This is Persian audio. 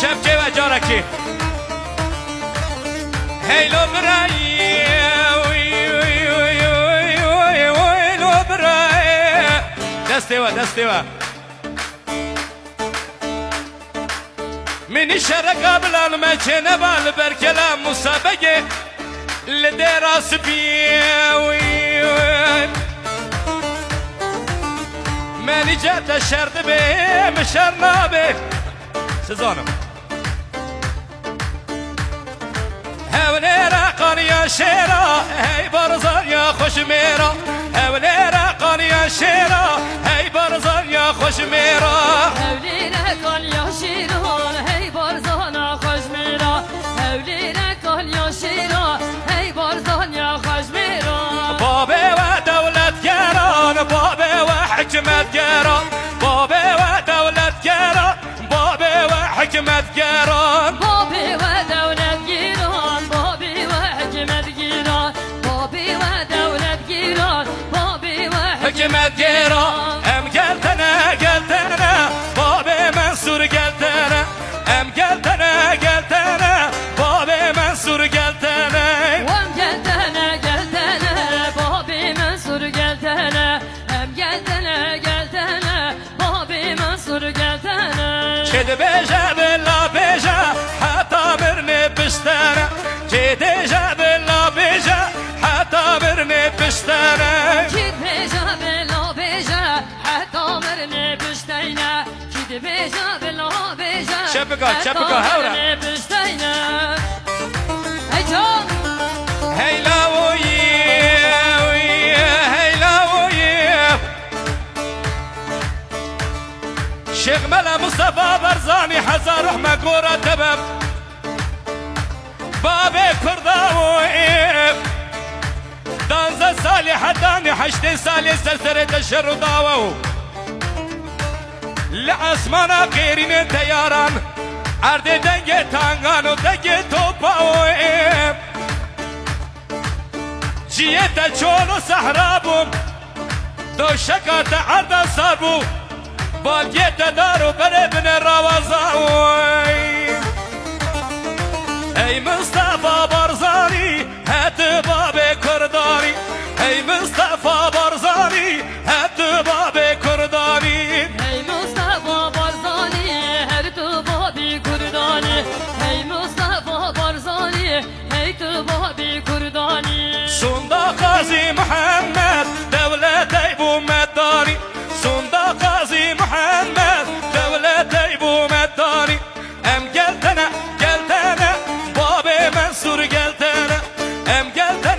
شبكه و جارکی هیلو برای هیلو برای دسته و منی شرق قبل ما چنه بال برکلام مسابقه لدراس بيوين ماني جات الشرد به مشرنا به سزانم هوني راقان يا شيرا هاي برزان يا خوش ميرا هوني راقان يا شيرا هاي برزان يا خوش ميرا هوني راقان يا شيرا هاي برزان يا خوش ميرا هوني راقان يا شيرا هاي برزان يا خوش ميرا بابي ودولة جيران بابي وحكمة جيران بابي ودولة جيران بابي وحكمة جيران بابي ودولة جيران بابي وحكمة جيران بابي ودولة جيران بابي حكمة جيران ام قلتنا بابي منصور قلتنا ام قلتنا بابي منصور قلتنا وام قلتنا بابي منصور قلتنا ام قلتنا بابي منصور قلتنا كد بيجا بالله بيجا حتى مرني بشتنا كد بيجا بالله بيجا حتى مرني بشتنا كد بيجا بالله بيجا حتى مرني بشتنا كد بيجا بالله بيجا شبكة هورا بشتنا هاي جان هيلا ويه شيخ ملا مصطفى برزاني حزار رحمة قورة تبب بابي كرداوي دانزا سالي حداني حشتين سالي سلسلة الشر ضاوو لعسمانا غيرين تياران عرض دنگ تانگان و دنگ توپاوی جیت چون و صحرابم دو شکات عرض ساربو باگیت دارو بره بن روازاوی ای مصطفى برزانی هت باب کردانی ای مصطفى برزانی هت باب کردانی ای مصطفى برزانی هر تو بابی کردانی ای مصطفى برزانی هی تو بابی کردانی سوندا قاضی محمد دولت ایبو مداری سوندا قاضی محمد دولت ایبو مداری ام گلتنا باب منصور گلتنا ام گلتنا